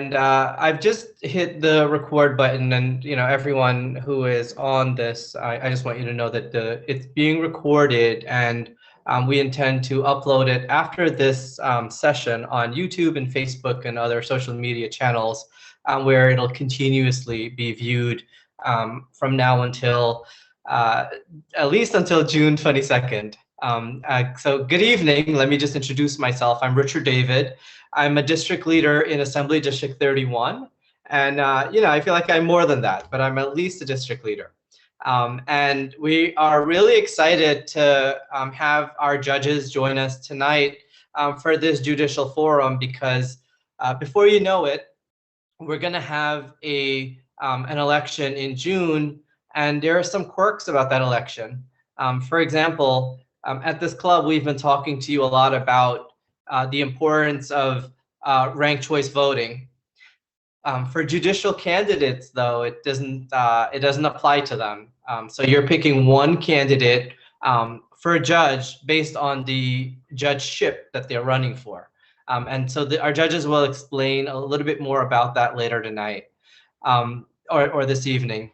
And I've just hit the record button, and everyone who is on this, I just want you to know that it's being recorded, and we intend to upload it after this session on YouTube and Facebook and other social media channels, where it'll continuously be viewed from now until at least until June 22nd. So good evening. Let me just introduce myself. I'm Richard David. I'm a district leader in Assembly District 31. And, I feel like I'm more than that, but I'm at least a district leader. And we are really excited to have our judges join us tonight for this judicial forum, because before you know it, we're going to have an election in June, and there are some quirks about that election. For example, at this club, we've been talking to you a lot about the importance of ranked choice voting. For judicial candidates, though, it doesn't apply to them. So you're picking one candidate for a judge based on the judgeship that they're running for. And so our judges will explain a little bit more about that later tonight or this evening.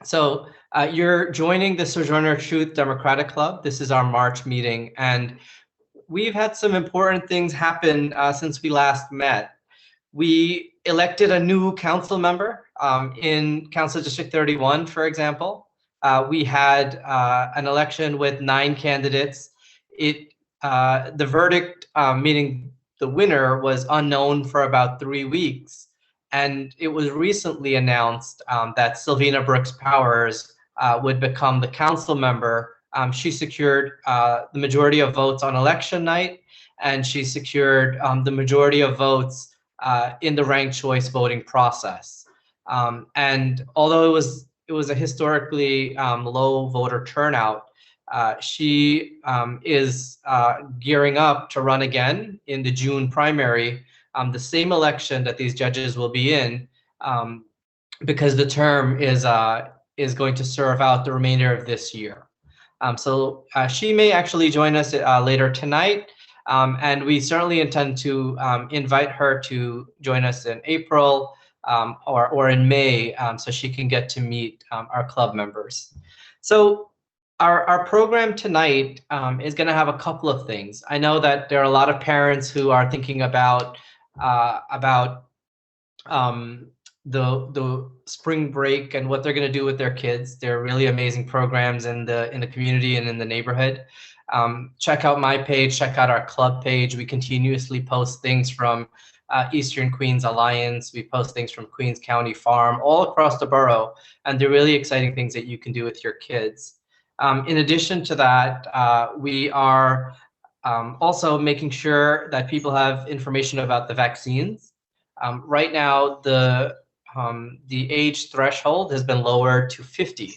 So you're joining the Sojourner Truth Democratic Club. This is our March meeting, and we've had some important things happen since we last met. We elected a new council member in Council District 31, for example. We had an election with 9 candidates. The verdict, meaning the winner, was unknown for about 3 weeks. And it was recently announced that Sylvina Brooks Powers would become the council member. She secured the majority of votes on election night, and she secured the majority of votes in the ranked choice voting process. And although it was a historically low voter turnout, she is gearing up to run again in the June primary, the same election that these judges will be in, because the term is going to serve out the remainder of this year. So she may actually join us later tonight, and we certainly intend to invite her to join us in April or in May, so she can get to meet our club members. So our program tonight is going to have a couple of things. I know that there are a lot of parents who are thinking about the spring break and what they're going to do with their kids. They're really amazing programs in the community and in the neighborhood. Check out my page, check out our club page. We continuously post things from Eastern Queens Alliance. We post things from Queens County Farm, all across the borough, and they're really exciting things that you can do with your kids. In addition to that, we are also making sure that people have information about the vaccines. Right now, the age threshold has been lowered to 50.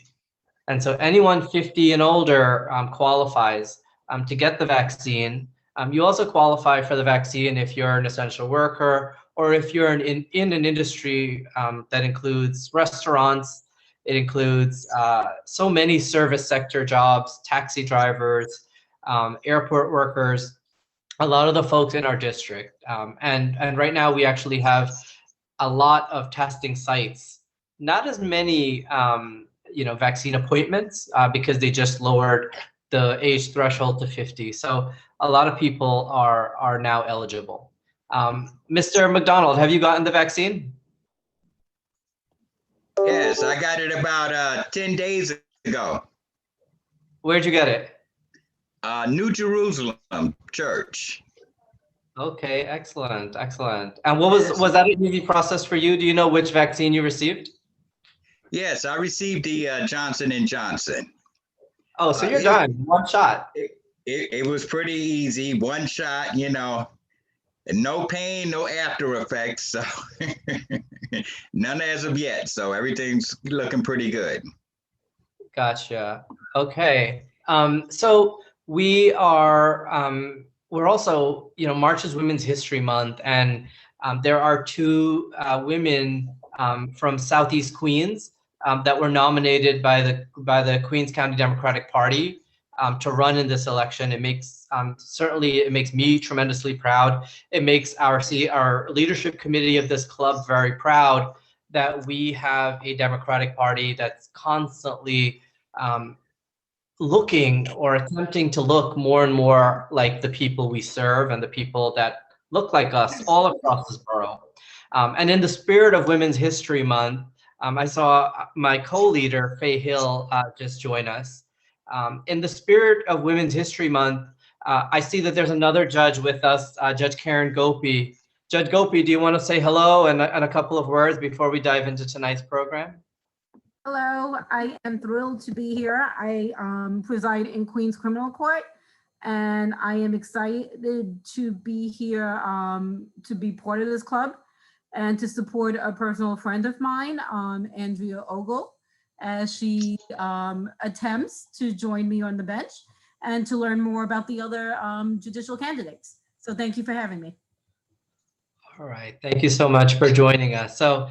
And so anyone 50 and older qualifies to get the vaccine. You also qualify for the vaccine if you're an essential worker, or if you're in an industry that includes restaurants. It includes so many service sector jobs, taxi drivers, airport workers, a lot of the folks in our district. And right now we actually have a lot of testing sites, not as many vaccine appointments because they just lowered the age threshold to 50. So a lot of people are now eligible. Mr. McDonald, have you gotten the vaccine? Yes, I got it about 10 days ago. Where'd you get it? New Jerusalem Church. Okay, excellent, excellent. And was that an easy process for you? Do you know which vaccine you received? Yes, I received the Johnson & Johnson. Oh, so you're done, one shot. It was pretty easy, one shot, no pain, no after effects, so none as of yet. So everything's looking pretty good. Gotcha. Okay. So we are, we're also, March is Women's History Month, and there are 2 women from Southeast Queens that were nominated by the Queens County Democratic Party to run in this election. It makes certainly it makes me tremendously proud. It makes our leadership committee of this club very proud that we have a Democratic Party that's constantly looking or attempting to look more and more like the people we serve and the people that look like us all across this borough. And in the spirit of Women's History Month, I saw my co-leader, Faye Hill, just join us. In the spirit of Women's History Month, I see that there's another judge with us, Judge Karen Gopi. Judge Gopi, do you want to say hello and a couple of words before we dive into tonight's program? Hello, I am thrilled to be here. I preside in Queens Criminal Court, and I am excited to be here to be part of this club and to support a personal friend of mine, Andrea Ogle, as she attempts to join me on the bench and to learn more about the other judicial candidates. So thank you for having me. All right, thank you so much for joining us. So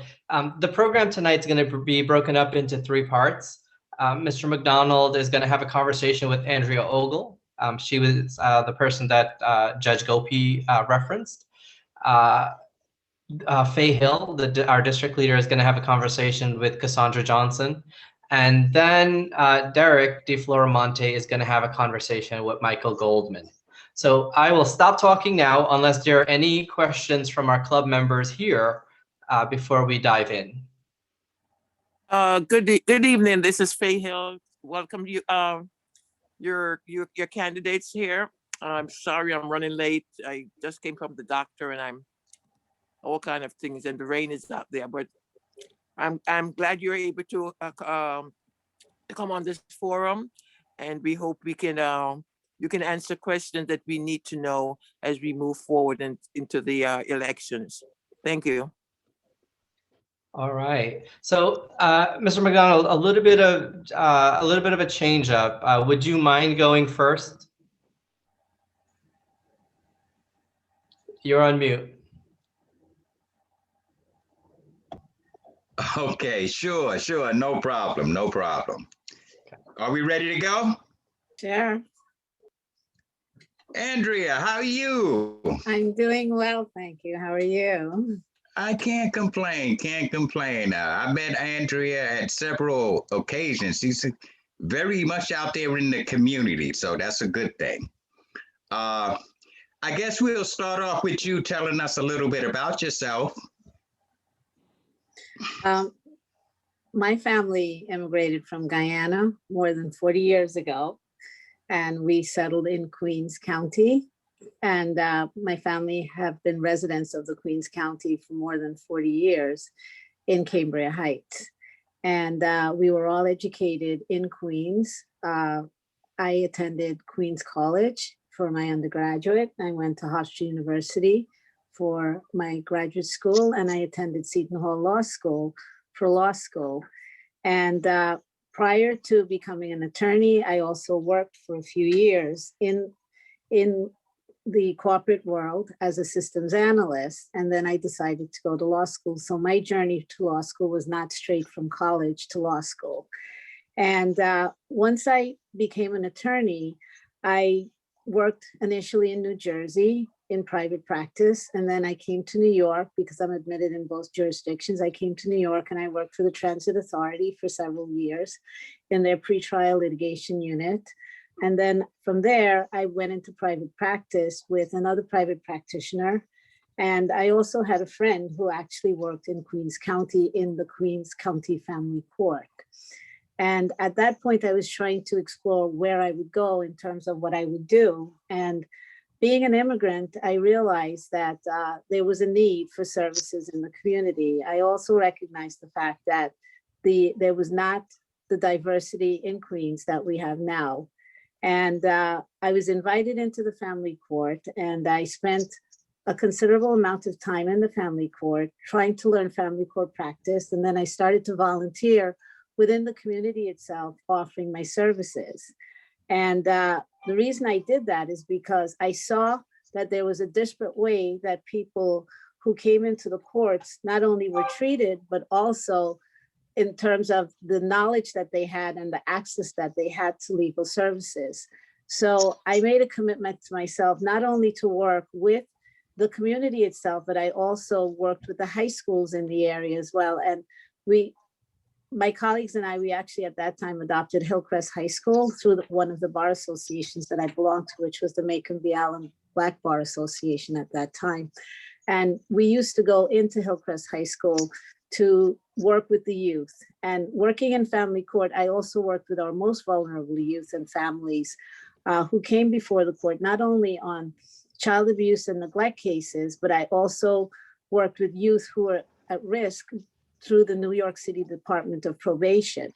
the program tonight is going to be broken up into 3 parts. Mr. McDonald is going to have a conversation with Andrea Ogle. She was the person that Judge Gopi referenced. Faye Hill, our district leader, is going to have a conversation with Cassandra Johnson. And then Derek DeFlorimonte is going to have a conversation with Michael Goldman. So I will stop talking now unless there are any questions from our club members here before we dive in. Good evening. This is Faye Hill. Welcome you, your candidates here. I'm sorry I'm running late. I just came from the doctor and I'm all kind of things, and the rain is out there. But I'm glad you're able to come on this forum, and we hope we can you can answer questions that we need to know as we move forward into the elections. Thank you. All right. So, Mr. McDonald, a little bit of a change up. Would you mind going first? You're on mute. Okay, sure, no problem. Are we ready to go? Sure. Andrea, how are you? I'm doing well, thank you. How are you? I can't complain. I met Andrea at several occasions. She's very much out there in the community, so that's a good thing. I guess we'll start off with you telling us a little bit about yourself. My family immigrated from Guyana more than 40 years ago, and we settled in Queens County. And my family have been residents of the Queens County for more than 40 years in Cambria Heights. And we were all educated in Queens. I attended Queens College for my undergraduate. I went to Hofstra University for my graduate school, and I attended Seton Hall Law School for law school. And prior to becoming an attorney, I also worked for a few years in the corporate world as a systems analyst. And then I decided to go to law school. So my journey to law school was not straight from college to law school. And once I became an attorney, I worked initially in New Jersey in private practice. And then I came to New York because I'm admitted in both jurisdictions. I came to New York and I worked for the Transit Authority for several years in their pretrial litigation unit. And then from there, I went into private practice with another private practitioner. And I also had a friend who actually worked in Queens County in the Queens County Family Court. And at that point, I was trying to explore where I would go in terms of what I would do. And being an immigrant, I realized that there was a need for services in the community. I also recognized the fact that there was not the diversity in Queens that we have now. And I was invited into the family court, and I spent a considerable amount of time in the family court trying to learn family court practice. And then I started to volunteer within the community itself, offering my services. And the reason I did that is because I saw that there was a disparate way that people who came into the courts not only were treated, but also in terms of the knowledge that they had and the access that they had to legal services. So I made a commitment to myself, not only to work with the community itself, but I also worked with the high schools in the area as well. And my colleagues and I, we actually at that time adopted Hillcrest High School through one of the bar associations that I belonged to, which was the Macon v. Allen Black Bar Association at that time. And we used to go into Hillcrest High School to work with the youth. And working in family court, I also worked with our most vulnerable youth and families who came before the court, not only on child abuse and neglect cases, but I also worked with youth who are at risk through the New York City Department of Probation.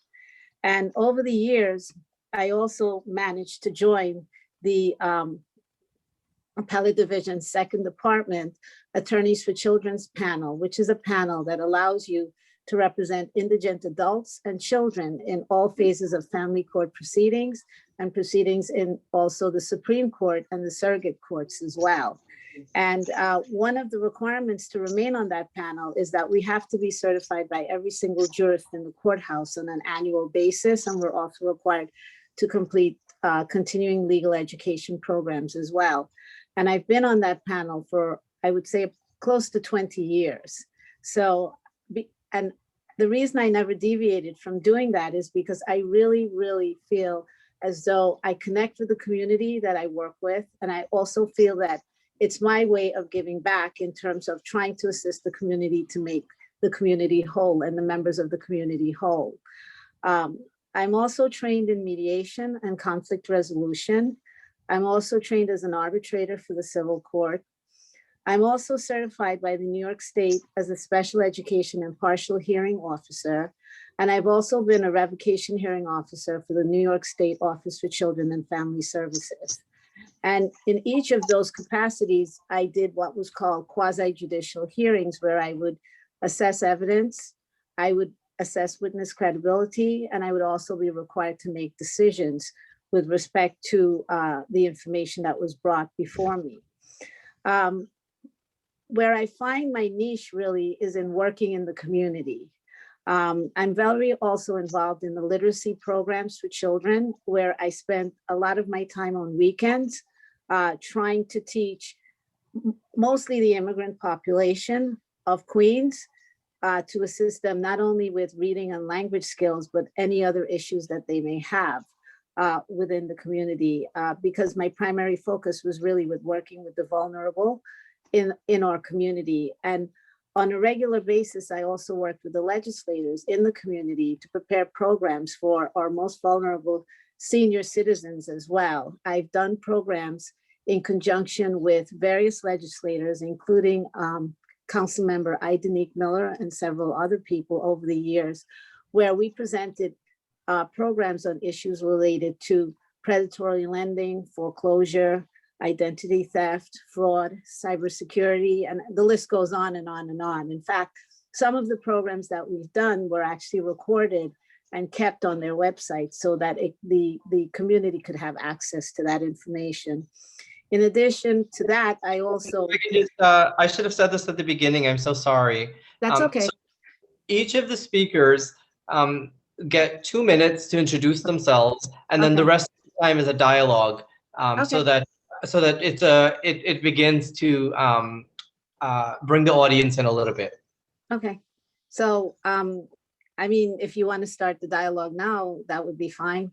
And over the years, I also managed to join the Appellate Division's Second Department Attorneys for Children's panel, which is a panel that allows you to represent indigent adults and children in all phases of family court proceedings and proceedings in also the Supreme Court and the surrogate courts as well. And one of the requirements to remain on that panel is that we have to be certified by every single jurist in the courthouse on an annual basis. And we're also required to complete continuing legal education programs as well. And I've been on that panel for, I would say, close to 20 years. So, and the reason I never deviated from doing that is because I really, really feel as though I connect with the community that I work with. And I also feel that it's my way of giving back in terms of trying to assist the community to make the community whole and the members of the community whole. I'm also trained in mediation and conflict resolution. I'm also trained as an arbitrator for the civil court. I'm also certified by the New York State as a special education and partial hearing officer. And I've also been a revocation hearing officer for the New York State Office for Children and Family Services. And in each of those capacities, I did what was called quasi-judicial hearings, where I would assess evidence, I would assess witness credibility, and I would also be required to make decisions with respect to the information that was brought before me. Where I find my niche really is in working in the community. I'm very also involved in the literacy programs for children, where I spend a lot of my time on weekends trying to teach mostly the immigrant population of Queens to assist them not only with reading and language skills, but any other issues that they may have within the community, because my primary focus was really with working with the vulnerable in our community. And on a regular basis, I also worked with the legislators in the community to prepare programs for our most vulnerable senior citizens as well. I've done programs in conjunction with various legislators, including Councilmember Idanique Miller and several other people over the years, where we presented programs on issues related to predatory lending, foreclosure, identity theft, fraud, cybersecurity, and the list goes on and on and on. In fact, some of the programs that we've done were actually recorded and kept on their website so that the community could have access to that information. In addition to that, I also... I should have said this at the beginning. I'm so sorry. That's okay. So each of the speakers get 2 minutes to introduce themselves, and then the rest of the time is a dialogue, so that it begins to bring the audience in a little bit. Okay. So, I mean, if you want to start the dialogue now, that would be fine.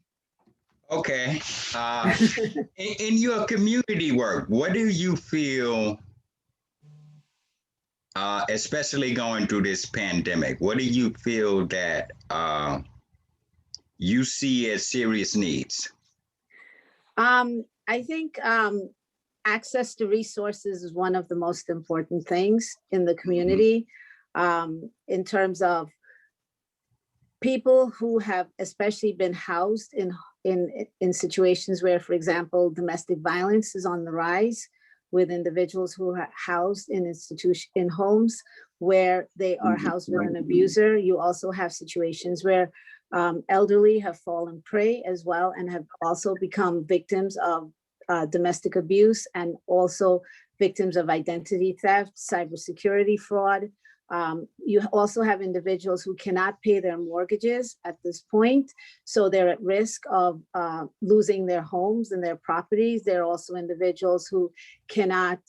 Okay. In your community work, what do you feel, especially going through this pandemic, what do you feel that you see as serious needs? I think access to resources is one of the most important things in the community, in terms of people who have especially been housed in situations where, for example, domestic violence is on the rise, with individuals who are housed in homes where they are housed with an abuser. You also have situations where elderly have fallen prey as well and have also become victims of domestic abuse, and also victims of identity theft, cybersecurity fraud. You also have individuals who cannot pay their mortgages at this point, so they're at risk of losing their homes and their properties. There are also individuals who cannot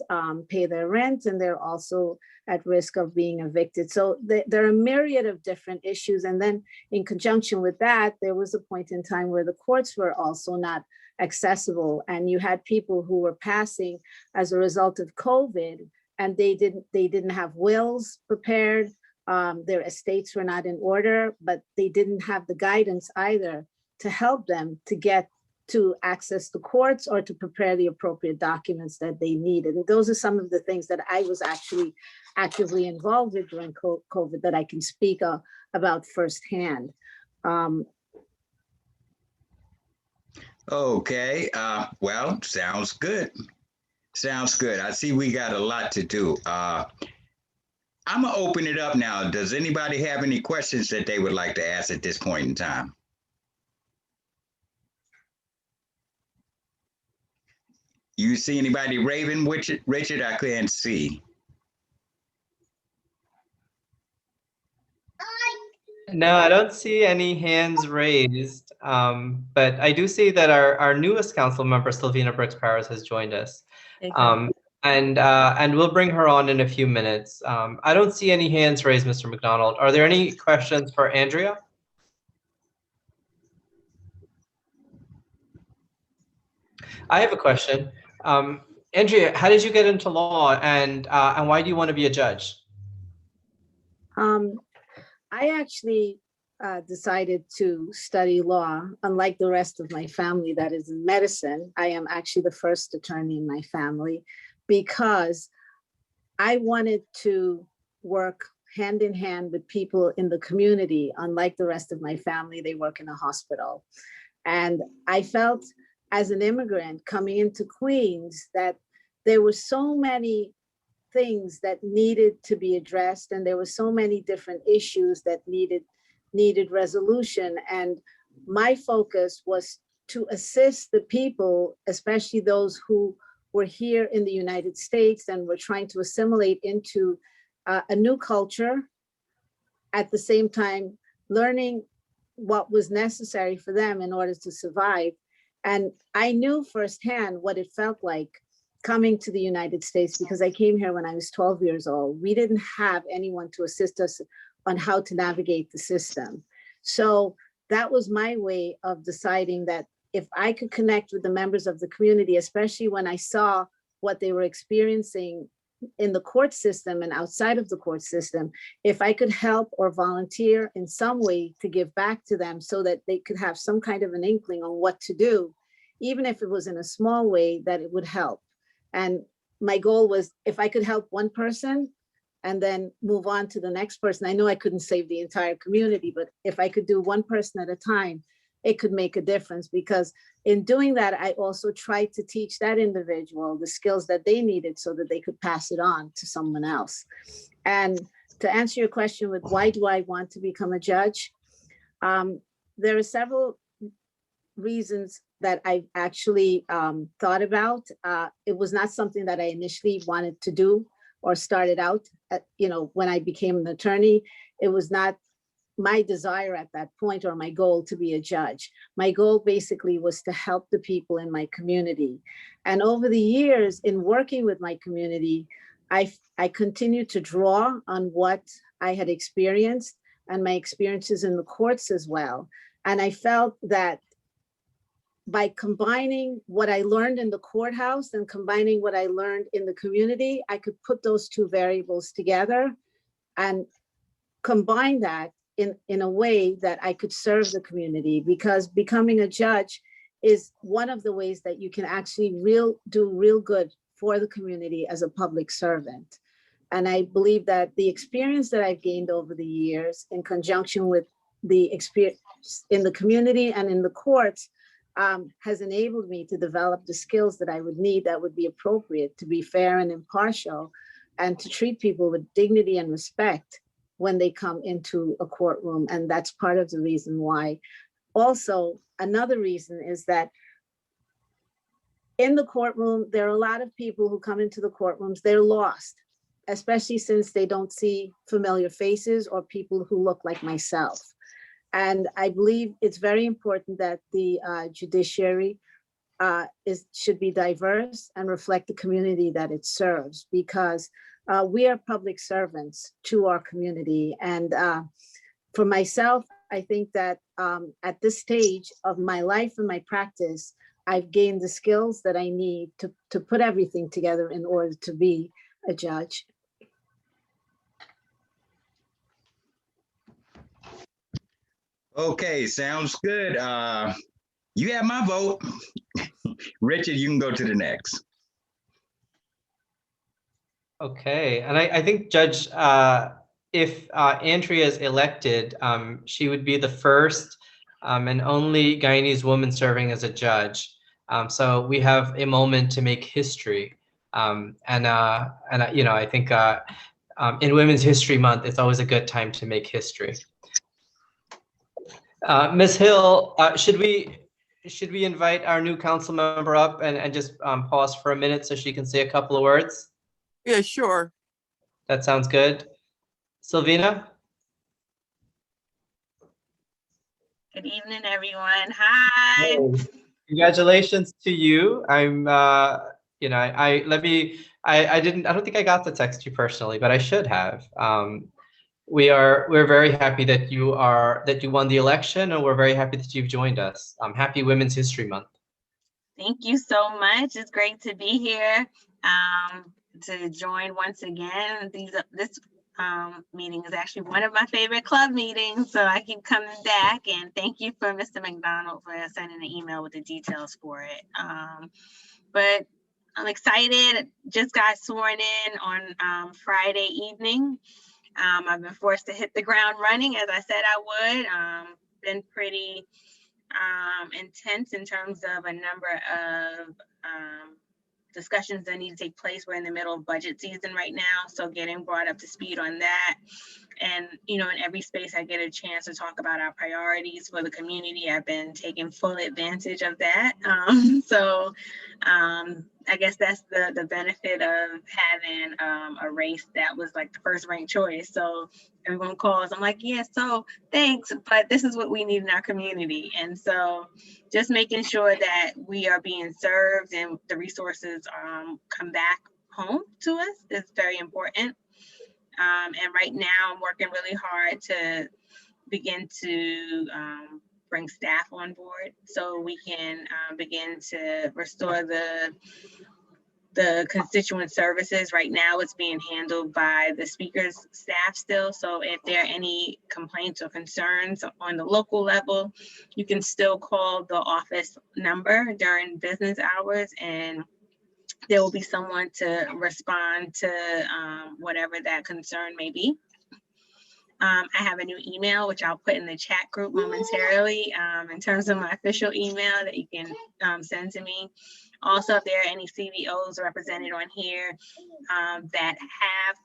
pay their rent, and they're also at risk of being evicted. So there are a myriad of different issues. And then in conjunction with that, there was a point in time where the courts were also not accessible, and you had people who were passing as a result of COVID, and they didn't have wills prepared. Their estates were not in order, but they didn't have the guidance either to help them to get to access the courts or to prepare the appropriate documents that they needed. And those are some of the things that I was actually actively involved with during COVID that I can speak about firsthand. Okay, well, sounds good. Sounds good. I see we got a lot to do. I'm gonna open it up now. Does anybody have any questions that they would like to ask at this point in time? You see anybody raving, Richard? I couldn't see. No, I don't see any hands raised, but I do see that our newest council member, Sylvina Brooks-Paris, has joined us. And we'll bring her on in a few minutes. I don't see any hands raised, Mr. McDonald. Are there any questions for Andrea? I have a question. Andrea, how did you get into law, and why do you want to be a judge? I actually decided to study law. Unlike the rest of my family that is in medicine, I am actually the first attorney in my family, because I wanted to work hand in hand with people in the community. Unlike the rest of my family, they work in a hospital. And I felt as an immigrant coming into Queens that there were so many things that needed to be addressed, and there were so many different issues that needed resolution. And my focus was to assist the people, especially those who were here in the United States and were trying to assimilate into a new culture, at the same time learning what was necessary for them in order to survive. And I knew firsthand what it felt like coming to the United States, because I came here when I was 12 years old. We didn't have anyone to assist us on how to navigate the system. So that was my way of deciding that if I could connect with the members of the community, especially when I saw what they were experiencing in the court system and outside of the court system, if I could help or volunteer in some way to give back to them so that they could have some kind of an inkling on what to do, even if it was in a small way, that it would help. And my goal was, if I could help one person and then move on to the next person. I know I couldn't save the entire community, but if I could do one person at a time, it could make a difference. Because in doing that, I also tried to teach that individual the skills that they needed so that they could pass it on to someone else. And to answer your question with why do I want to become a judge? There are several reasons that I actually thought about. It was not something that I initially wanted to do or started out at, when I became an attorney. It was not my desire at that point or my goal to be a judge. My goal basically was to help the people in my community. And over the years in working with my community, I continued to draw on what I had experienced and my experiences in the courts as well. And I felt that by combining what I learned in the courthouse and combining what I learned in the community, I could put those two variables together and combine that in a way that I could serve the community. Because becoming a judge is one of the ways that you can actually do real good for the community as a public servant. And I believe that the experience that I've gained over the years in conjunction with the experience in the community and in the courts has enabled me to develop the skills that I would need that would be appropriate to be fair and impartial and to treat people with dignity and respect when they come into a courtroom. And that's part of the reason why. Also, another reason is that in the courtroom, there are a lot of people who come into the courtrooms, they're lost. especially since they don't see familiar faces or people who look like myself. And I believe it's very important that the judiciary should be diverse and reflect the community that it serves, because we are public servants to our community. And for myself, I think that at this stage of my life and my practice, I've gained the skills that I need to put everything together in order to be a judge. Okay, sounds good. You have my vote. Richard, you can go to the next. Okay, and I think, Judge, if Andrea is elected, she would be the first and only Guyanese woman serving as a judge. So we have a moment to make history. I think in Women's History Month, it's always a good time to make history. Ms. Hill, should we invite our new council member up and just pause for a minute so she can say a couple of words? Yeah, sure. That sounds good. Sylvina? Good evening, everyone. Hi. Hey, congratulations to you. I'm, I don't think I got to text you personally, but I should have. We're very happy that you won the election, and we're very happy that you've joined us. Happy Women's History Month. Thank you so much. It's great to be here, to join once again. This meeting is actually one of my favorite club meetings, so I keep coming back. And thank you for Mr. McDonald for sending an email with the details for it. But I'm excited. Just got sworn in on Friday evening. I've been forced to hit the ground running, as I said I would. Been pretty intense in terms of a number of discussions that need to take place. We're in the middle of budget season right now, so getting brought up to speed on that. And, in every space I get a chance to talk about our priorities for the community, I've been taking full advantage of that. I guess that's the benefit of having a race that was like the first ranked choice. So everyone calls, I'm like, yeah, so thanks, but this is what we need in our community. And so just making sure that we are being served and the resources come back home to us is very important. And right now I'm working really hard to begin to bring staff on board so we can begin to restore the constituent services. Right now it's being handled by the speaker's staff still. So if there are any complaints or concerns on the local level, you can still call the office number during business hours, and there will be someone to respond to whatever that concern may be. I have a new email, which I'll put in the chat group momentarily, in terms of my official email that you can send to me. Also, if there are any CBOs represented on here that have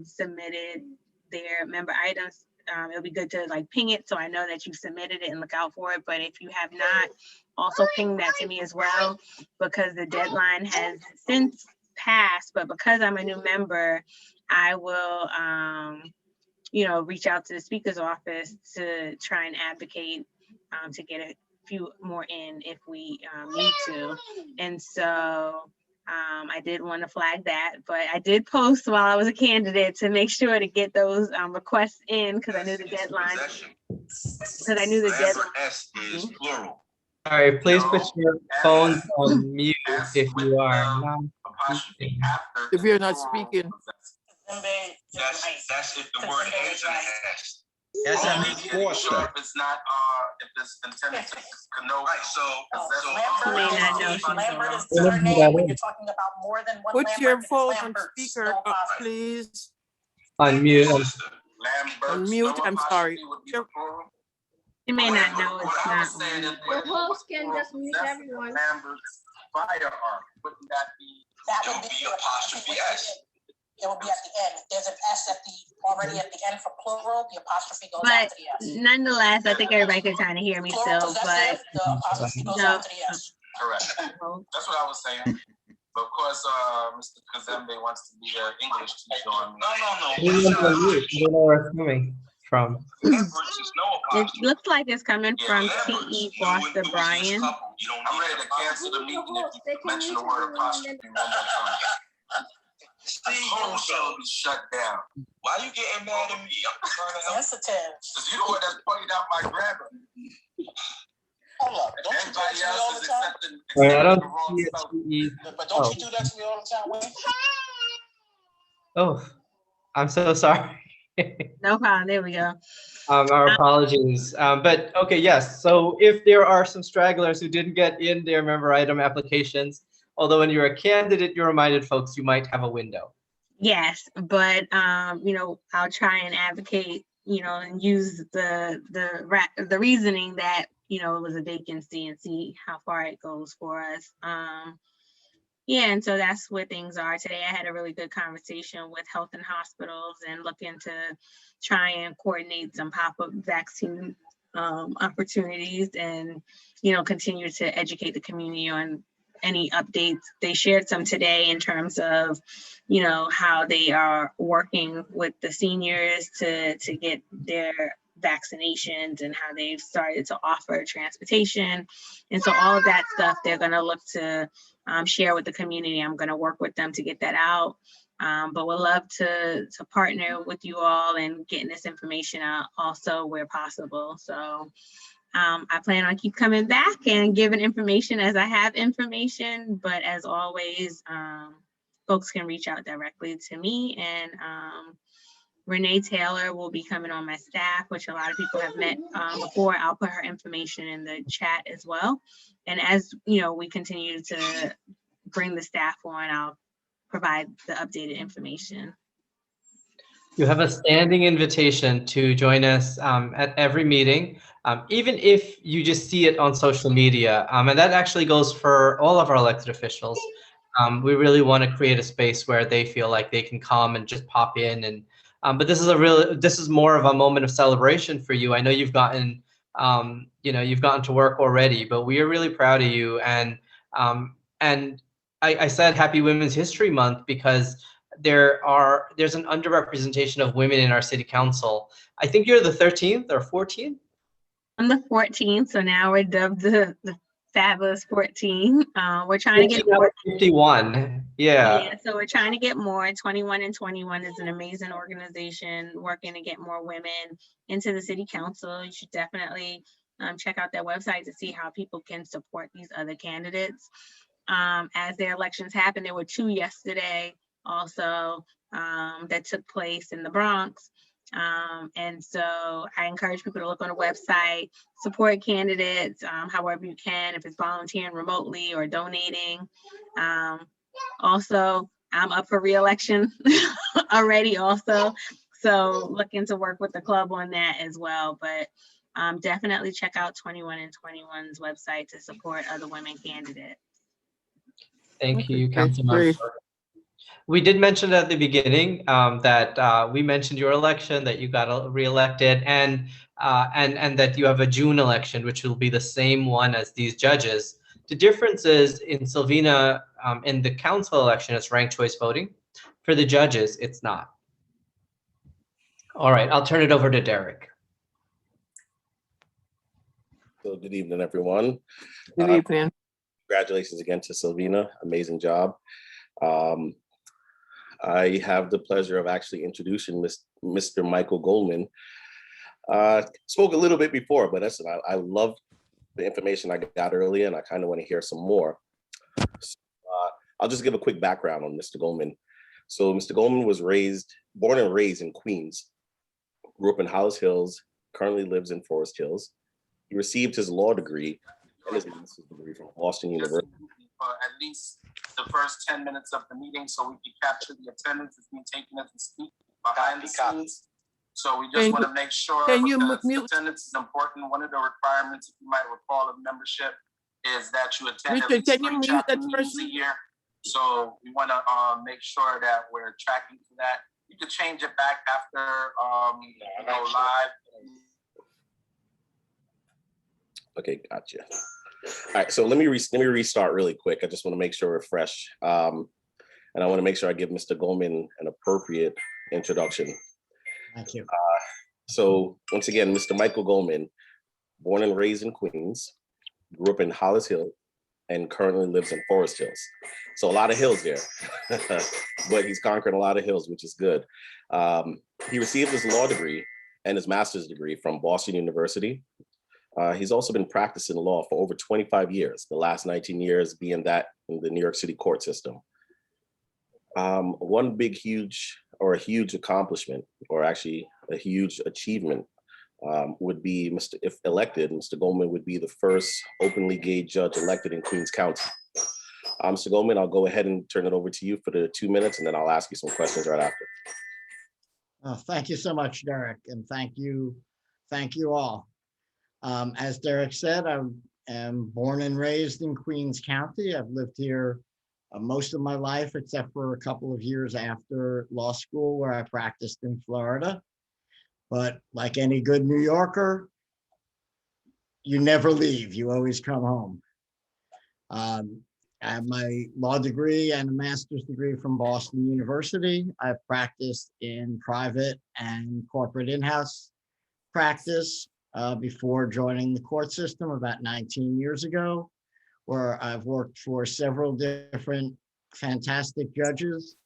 submitted their member items, it'll be good to ping it so I know that you submitted it and look out for it. But if you have not, also ping that to me as well, because the deadline has since passed. But because I'm a new member, I will reach out to the speaker's office to try and advocate to get a few more in if we need to. And so I did want to flag that, but I did post while I was a candidate to make sure to get those requests in, because I knew the deadline. S is plural. All right, please put your phones on mute if you are not speaking. If you're not speaking. That's if the word ends in an S. Yes, I mean, Forster. If it's not, if it's intended to connote. Right, so Lambert is the other name when you're talking about more than one Put Lambert. your phone on speaker, please. Unmute. Unmute, I'm sorry. You may not know it's not. The host can just mute everyone. Lambert's firearm, wouldn't that be apostrophe S? It will be at the end. There's an S already at the end for plural. The apostrophe goes But after the S. nonetheless, I think everybody can kind of hear me Plural still, but possessive, the apostrophe goes no. after the S. Correct. That's what I was saying. But of course, Mr. Kazembe wants to be an English teacher on me. You don't know where it's coming from. It looks like it's coming from T.E. Foster Bryan. I'm ready to cancel the meeting if you mention the word apostrophe one more time. The whole show be shut down. Why you getting mad at me? I'm trying to help. Sensitive. Because you the one that's pointing out my grammar. Hold up. Don't you do that to me all the time? I don't the wrong see spelling. it. But don't you do that to me all the time, Wayne? Oh, I'm so sorry. No problem. There we go. Our apologies. But okay, yes. So if there are some stragglers who didn't get in their member item applications, although when you're a candidate, you reminded folks you might have a window. Yes, but you know, I'll try and advocate, you know, and use the reasoning that, you know, it was a vacancy and see how far it goes for us. Yeah, and so that's where things are today. I had a really good conversation with health and hospitals and looking to try and coordinate some pop-up vaccine opportunities and, you know, continue to educate the community on any updates. They shared some today in terms of, you know, how they are working with the seniors to get their vaccinations and how they've started to offer transportation. And so all of that stuff they're going to look to share with the community. I'm going to work with them to get that out. But we'd love to partner with you all and getting this information out also where possible. So I plan on keep coming back and giving information as I have information, but as always, folks can reach out directly to me, and Renee Taylor will be coming on my staff, which a lot of people have met before. I'll put her information in the chat as well. And as you know, we continue to bring the staff on, I'll provide the updated information. You have a standing invitation to join us at every meeting, even if you just see it on social media. And that actually goes for all of our elected officials. We really want to create a space where they feel like they can come and just pop in. And but this is more of a moment of celebration for you. I know you've gotten you've gotten to work already, but we are really proud of you. And I said Happy Women's History Month because there's an underrepresentation of women in our city council. I think you're the 13th or 14th. I'm the 14th, so now we're dubbed the fabulous 14. We're trying to get more. 51. Yeah. So we're trying to get more. 21 and 21 is an amazing organization working to get more women into the city council. You should definitely check out their website to see how people can support these other candidates. As their elections happen, there were 2 yesterday also that took place in the Bronx. And so I encourage people to look on the website, support candidates however you can, if it's volunteering remotely or donating. Also, I'm up for re-election already also. So looking to work with the club on that as well. But definitely check out 21 and 21's website to support other women candidates. Thank you, Councilmember. We did mention at the beginning that we mentioned your election, that you got reelected, and that you have a June election, which will be the same one as these judges. The difference is in Sylvina, in the council election, it's ranked choice voting. For the judges, it's not. All right, I'll turn it over to Derek. So good evening, everyone. Good evening. Congratulations again to Sylvina. Amazing job. I have the pleasure of actually introducing Mr. Michael Goldman. Spoke a little bit before, but I love the information I got earlier, and I kind of want to hear some more. So, I'll just give a quick background on Mr. Goldman. So Mr. Goldman was born and raised in Queens, grew up in Hollis Hills, currently lives in Forest Hills. He received his law degree and his master's degree from Boston University. At least the first 10 minutes of the meeting, so we can capture the attendance that's being taken as we speak behind the scenes. So we just want to make sure, because attendance is important. One of the requirements, if you might recall, of membership is that you attend at least 3 chapter meetings a year. So we want to make sure that we're tracking to that. You could change it back after live. Okay, gotcha. All right, so let me restart really quick. I just want to make sure we're fresh. And I want to make sure I give Mr. Goldman an appropriate introduction. Thank you. So once again, Mr. Michael Goldman, born and raised in Queens, grew up in Hollis Hill, and currently lives in Forest Hills. So a lot of hills there, but he's conquered a lot of hills, which is good. He received his law degree and his master's degree from Boston University. He's also been practicing law for over 25 years, the last 19 years being that in the New York City court system. One huge accomplishment, or actually a huge achievement, would be, if elected, Mr. Goldman would be the first openly gay judge elected in Queens County. Mr. Goldman, I'll go ahead and turn it over to you for the 2 minutes, and then I'll ask you some questions right after. Thank you so much, Derek, and thank you all. As Derek said, I am born and raised in Queens County. I've lived here most of my life, except for a couple of years after law school, where I practiced in Florida. But like any good New Yorker, you never leave, you always come home. I have my law degree and a master's degree from Boston University. I've practiced in private and corporate in-house practice before joining the court system about 19 years ago, where I've worked for several different fantastic judges.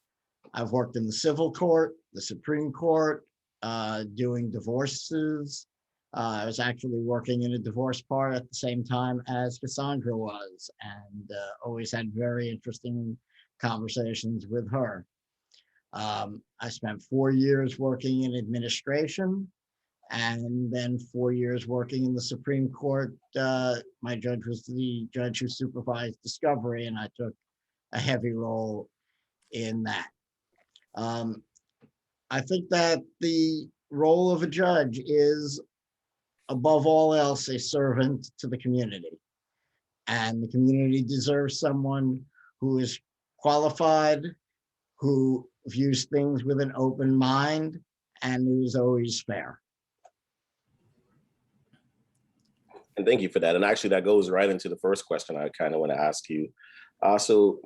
I've worked in the civil court, the Supreme Court, doing divorces. I was actually working in a divorce part at the same time as Cassandra was, and always had very interesting conversations with her. I spent 4 years working in administration, and then 4 years working in the Supreme Court. My judge was the judge who supervised discovery, and I took a heavy role in that. I think that the role of a judge is, above all else, a servant to the community. And the community deserves someone who is qualified, who views things with an open mind, and who is always fair. And thank you for that. And actually, that goes right into the first question I kind of want to ask you. So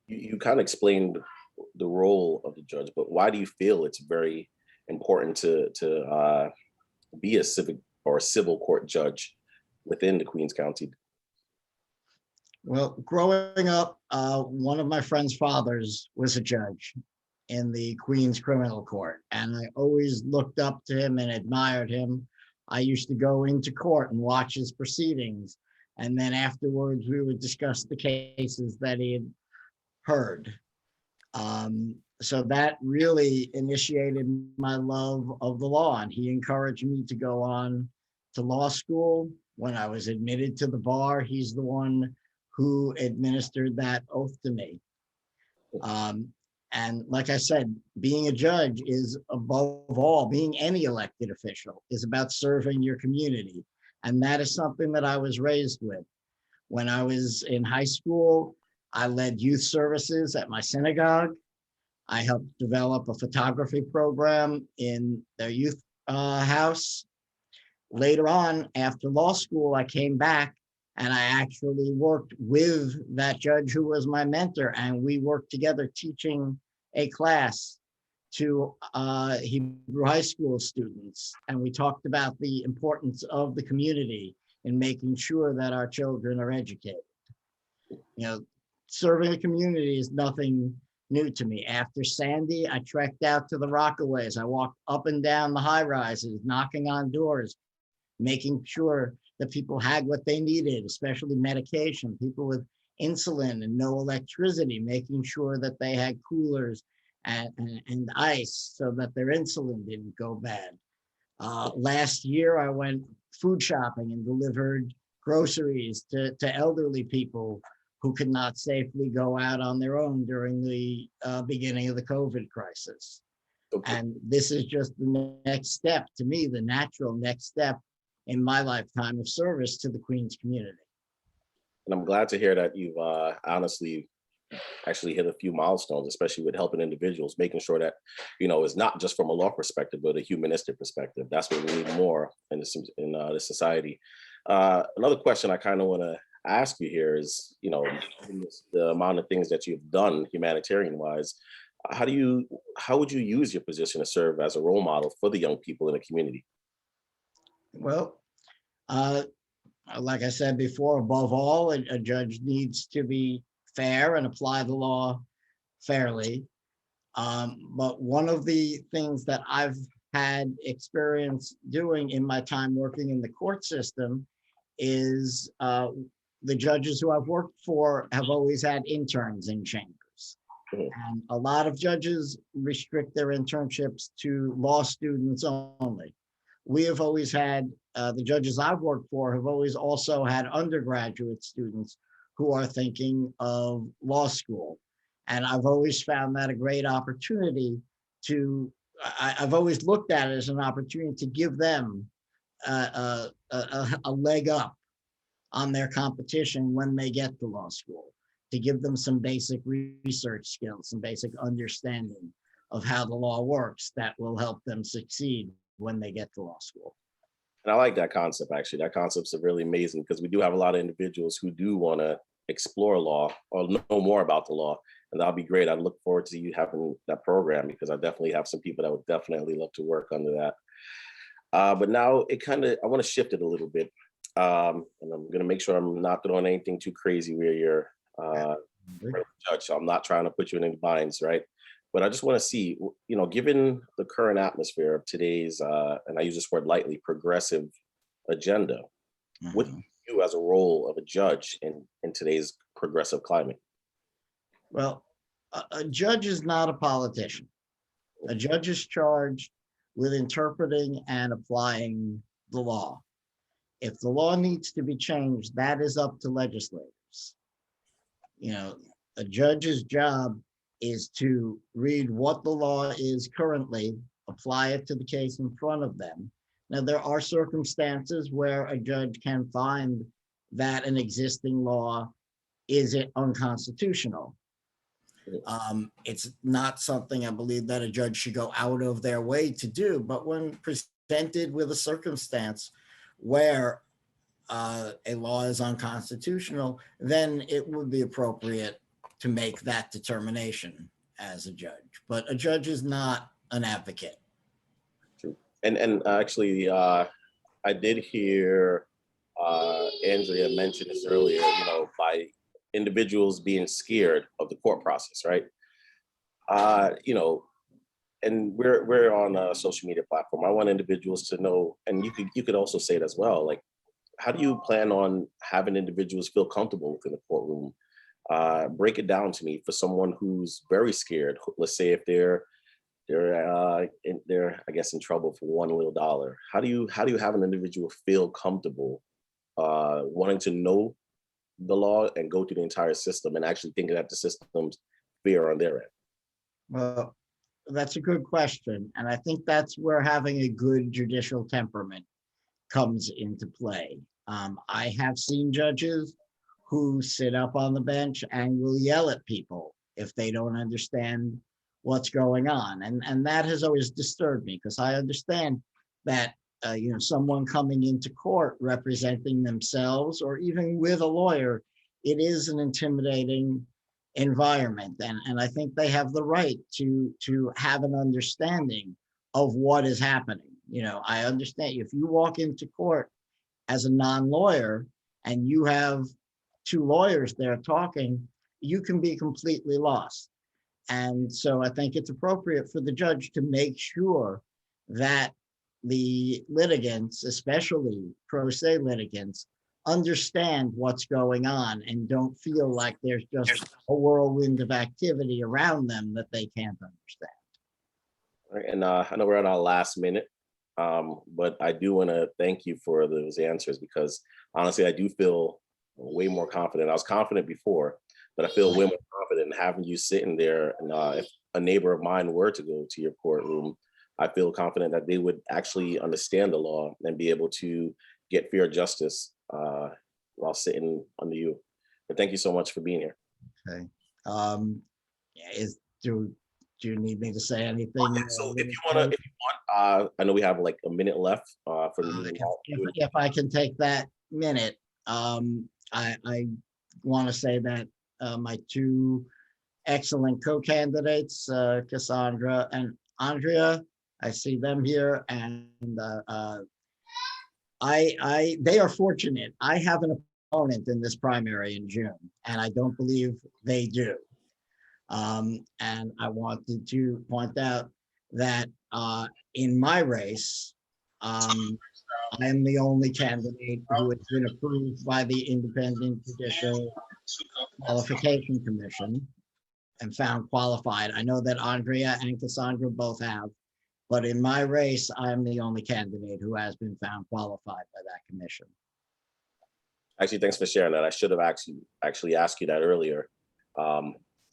you kind of explained the role of the judge, but why do you feel it's very important to be a civic or a civil court judge within the Queens County? Well, growing up, one of my friend's fathers was a judge in the Queens Criminal Court, and I always looked up to him and admired him. I used to go into court and watch his proceedings, and then afterwards we would discuss the cases that he had heard. So that really initiated my love of the law, and he encouraged me to go on to law school. When I was admitted to the bar, he's the one who administered that oath to me. And like I said, being a judge is, above all, being any elected official, is about serving your community. And that is something that I was raised with. When I was in high school, I led youth services at my synagogue. I helped develop a photography program in their youth house. Later on, after law school, I came back and I actually worked with that judge who was my mentor, and we worked together teaching a class to Hebrew high school students. And we talked about the importance of the community in making sure that our children are educated. You know, serving the community is nothing new to me. After Sandy, I trekked out to the Rockaways. I walked up and down the high rises, knocking on doors, making sure that people had what they needed, especially medication, people with insulin and no electricity, making sure that they had coolers and ice so that their insulin didn't go bad. Last year, I went food shopping and delivered groceries to elderly people who could not safely go out on their own during the beginning of the COVID crisis. Okay. And this is just the next step, to me, the natural next step in my lifetime of service to the Queens community. And I'm glad to hear that you've honestly actually hit a few milestones, especially with helping individuals, making sure that, you know, it's not just from a law perspective, but a humanistic perspective. That's what we need more in this society. Another question I kind of want to ask you here is, the amount of things that you've done humanitarian wise, how would you use your position to serve as a role model for the young people in the community? Well, like I said before, above all, a judge needs to be fair and apply the law fairly. But one of the things that I've had experience doing in my time working in the court system is the judges who I've worked for have always had interns in chambers. And a lot of judges restrict their internships to law students only. We have always had, the judges I've worked for have always also had undergraduate students who are thinking of law school. And I've always found that a great opportunity to, I've always looked at it as an opportunity to give them a leg up on their competition when they get to law school, to give them some basic research skills, some basic understanding of how the law works that will help them succeed when they get to law school. And I like that concept, actually. That concept's really amazing because we do have a lot of individuals who do want to explore law or know more about the law. And that'll be great. I look forward to you having that program because I definitely have some people that would definitely love to work under that. But now I want to shift it a little bit. And I'm going to make sure I'm not throwing anything too crazy where you're judge. So I'm not trying to put you in any binds, right? But I just want to see, given the current atmosphere of today's, and I use this word lightly, progressive agenda, what do you do as a role of a judge in today's progressive climate? Well, a judge is not a politician. A judge is charged with interpreting and applying the law. If the law needs to be changed, that is up to legislators. A judge's job is to read what the law is currently, apply it to the case in front of them. Now, there are circumstances where a judge can find that an existing law is unconstitutional. It's not something I believe that a judge should go out of their way to do, but when presented with a circumstance where a law is unconstitutional, then it would be appropriate to make that determination as a judge. But a judge is not an advocate. True. And actually, I did hear Andrea mention this earlier, by individuals being scared of the court process, right? And we're on a social media platform. I want individuals to know, and you could also say it as well, like, how do you plan on having individuals feel comfortable within the courtroom? Break it down to me for someone who's very scared. Let's say if they're I guess in trouble for one little dollar. How do you have an individual feel comfortable wanting to know the law and go through the entire system and actually thinking that the system's fair on their end? Well, that's a good question. And I think that's where having a good judicial temperament comes into play. I have seen judges who sit up on the bench and will yell at people if they don't understand what's going on. And that has always disturbed me because I understand that someone coming into court representing themselves or even with a lawyer, it is an intimidating environment. And I think they have the right to have an understanding of what is happening. I understand if you walk into court as a non-lawyer and you have two lawyers there talking, you can be completely lost. And so I think it's appropriate for the judge to make sure that the litigants, especially pro se litigants, understand what's going on and don't feel like there's just a whirlwind of activity around them that they can't understand. All right, and I know we're at our last minute, but I do want to thank you for those answers because honestly, I do feel way more confident. I was confident before, but I feel way more confident in having you sitting there. And if a neighbor of mine were to go to your courtroom, I feel confident that they would actually understand the law and be able to get fair justice while sitting under you. But thank you so much for being here. Okay. Do you need me to say anything? So if you want, I know we have like a minute left for if I can take that minute. I want to say that my two excellent co-candidates, Cassandra and Andrea, I see them here, and they are fortunate. I have an opponent in this primary in June, and I don't believe they do. And I wanted to point out that in my race, I am the only candidate who has been approved by the Independent Judicial Qualification Commission and found qualified. I know that Andrea and Cassandra both have, but in my race, I'm the only candidate who has been found qualified by that commission. Actually, thanks for sharing that. I should have actually asked you that earlier.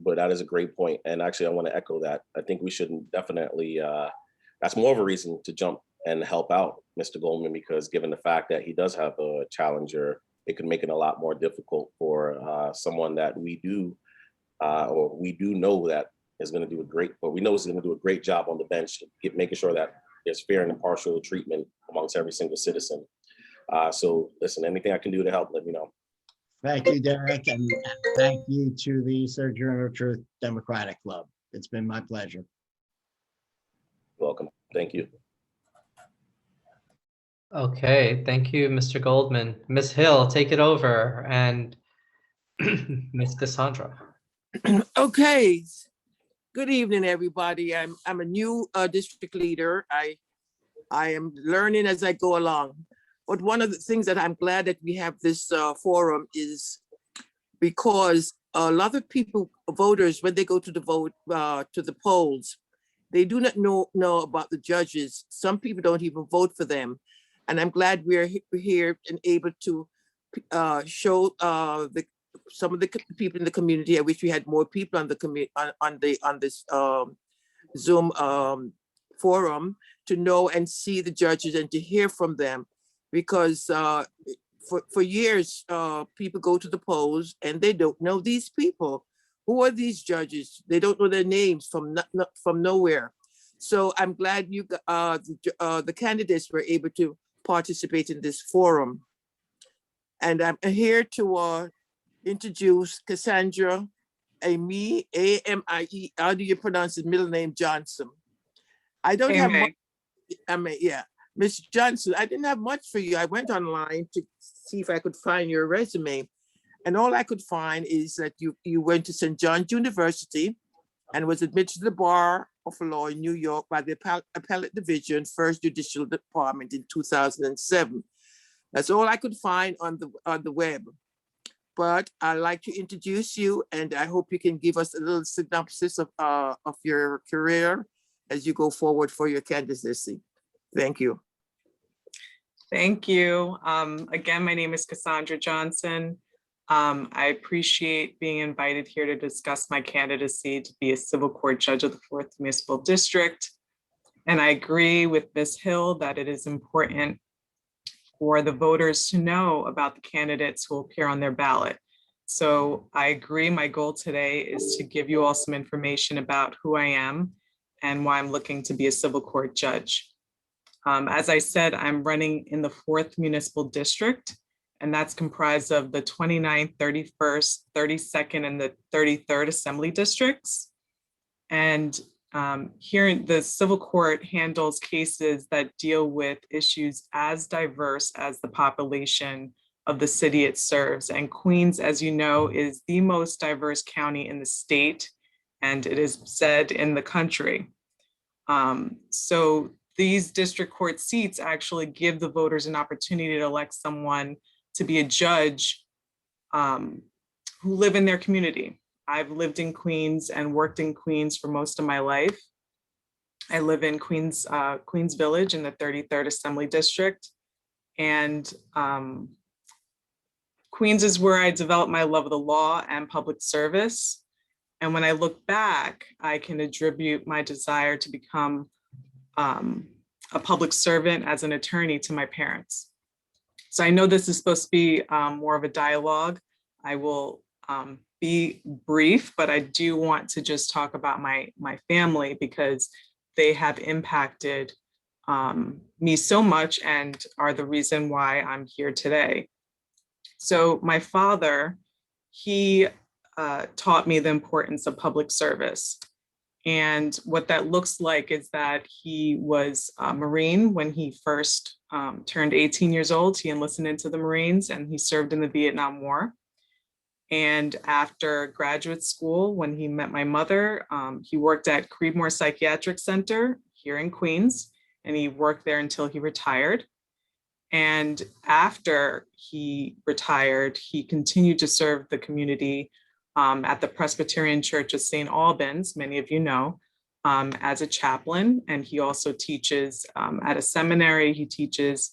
But that is a great point. And actually, I want to echo that. I think we should definitely, that's more of a reason to jump and help out Mr. Goldman, because given the fact that he does have a challenger, it could make it a lot more difficult for someone that we do know that is going to do we know is going to do a great job on the bench, making sure that there's fair and impartial treatment amongst every single citizen. So listen, anything I can do to help, let me know. Thank you, Derek, and thank you to the Sojourner Truth Democratic Club. It's been my pleasure. Welcome. Thank you. Okay, thank you, Mr. Goldman. Ms. Hill, take it over, and Ms. Cassandra. Okay. Good evening, everybody. I'm a new district leader. I am learning as I go along. But one of the things that I'm glad that we have this forum is because a lot of people, voters, when they go to the vote, to the polls, they do not know about the judges. Some people don't even vote for them. And I'm glad we're here and able to show some of the people in the community. I wish we had more people on the on this Zoom forum to know and see the judges and to hear from them. Because for years, people go to the polls and they don't know these people. Who are these judges? They don't know their names from nowhere. So I'm glad the candidates were able to participate in this forum. And I'm here to introduce Cassandra Amy, A-M-I-E, how do you pronounce his middle name, Johnson? I don't have much, yeah. Ms. Johnson, I didn't have much for you. I went online to see if I could find your resume. And all I could find is that you went to St. John's University and was admitted to the Bar of Law in New York by the Appellate Division, First Judicial Department in 2007. That's all I could find on the web. But I'd like to introduce you, and I hope you can give us a little synopsis of your career as you go forward for your candidacy. Thank you. Thank you. Again, my name is Cassandra Johnson. I appreciate being invited here to discuss my candidacy to be a civil court judge of the 4th Municipal District. And I agree with Ms. Hill that it is important for the voters to know about the candidates who will appear on their ballot. So I agree, my goal today is to give you all some information about who I am and why I'm looking to be a civil court judge. As I said, I'm running in the 4th Municipal District, and that's comprised of the 29th, 31st, 32nd, and the 33rd Assembly Districts. And here, the civil court handles cases that deal with issues as diverse as the population of the city it serves. And Queens, as you know, is the most diverse county in the state, and it is said in the country. So these district court seats actually give the voters an opportunity to elect someone to be a judge who live in their community. I've lived in Queens and worked in Queens for most of my life. I live in Queens Village in the 33rd Assembly District. And Queens is where I developed my love of the law and public service. And when I look back, I can attribute my desire to become a public servant as an attorney to my parents. So I know this is supposed to be more of a dialogue. I will be brief, but I do want to just talk about my family because they have impacted me so much and are the reason why I'm here today. So my father, he taught me the importance of public service. And what that looks like is that he was a Marine when he first turned 18 years old. He enlisted into the Marines and he served in the Vietnam War. And after graduate school, when he met my mother, he worked at Creedmoor Psychiatric Center here in Queens, and he worked there until he retired. And after he retired, he continued to serve the community at the Presbyterian Church of St. Albans, many of you know, as a chaplain. And he also teaches at a seminary. He teaches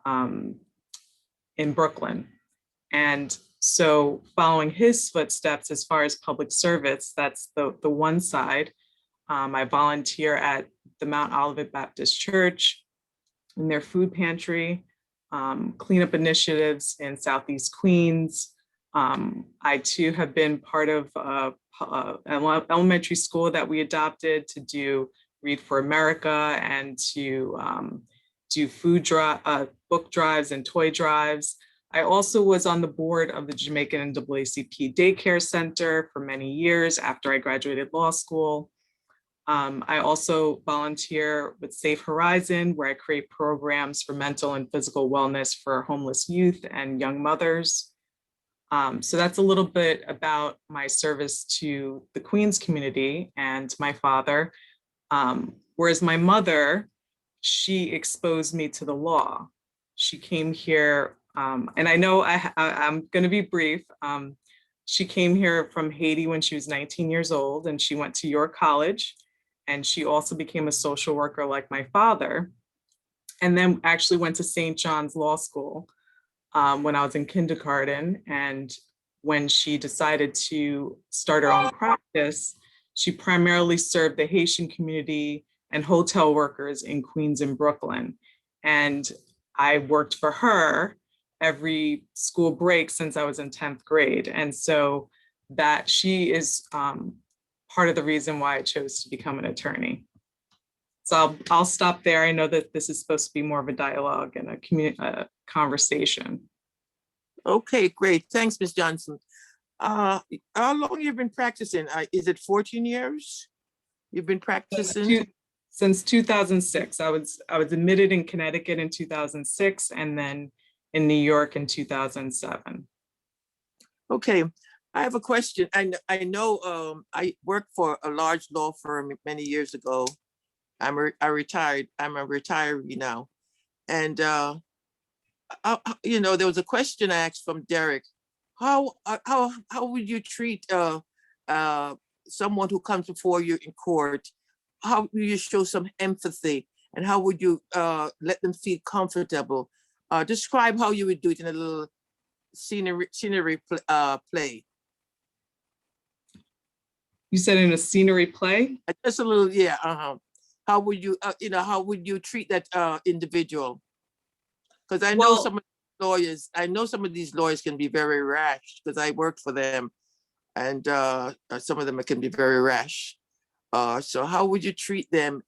in Brooklyn. And so following his footsteps as far as public service, that's the one side. I volunteer at the Mount Olivet Baptist Church in their food pantry, cleanup initiatives in Southeast Queens. I too have been part of an elementary school that we adopted to do Read for America and to do book drives and toy drives. I also was on the board of the Jamaican NAACP Daycare Center for many years after I graduated law school. I also volunteer with Safe Horizon, where I create programs for mental and physical wellness for homeless youth and young mothers. So that's a little bit about my service to the Queens community and my father. Whereas my mother, she exposed me to the law. She came here, and I know I'm going to be brief. She came here from Haiti when she was 19 years old, and she went to York College. And she also became a social worker like my father, and then actually went to St. John's Law School when I was in kindergarten. And when she decided to start her own practice, she primarily served the Haitian community and hotel workers in Queens and Brooklyn. And I worked for her every school break since I was in 10th grade. And so that she is part of the reason why I chose to become an attorney. So I'll stop there. I know that this is supposed to be more of a dialogue and a conversation. Okay, great. Thanks, Ms. Johnson. How long you've been practicing? Is it 14 years you've been practicing? Since 2006. I was admitted in Connecticut in 2006 and then in New York in 2007. Okay, I have a question. I know I worked for a large law firm many years ago. I retired. I'm a retiree now. And you know, there was a question I asked from Derek. How would you treat someone who comes before you in court? How would you show some empathy, and how would you let them feel comfortable? Describe how you would do it in a little scenery play. You said in a scenery play? Just a little, yeah. How would you, how would you treat that individual? Because I know some of the lawyers. I know some of these lawyers can be very rash because I worked for them, and some of them can be very rash. So how would you treat them?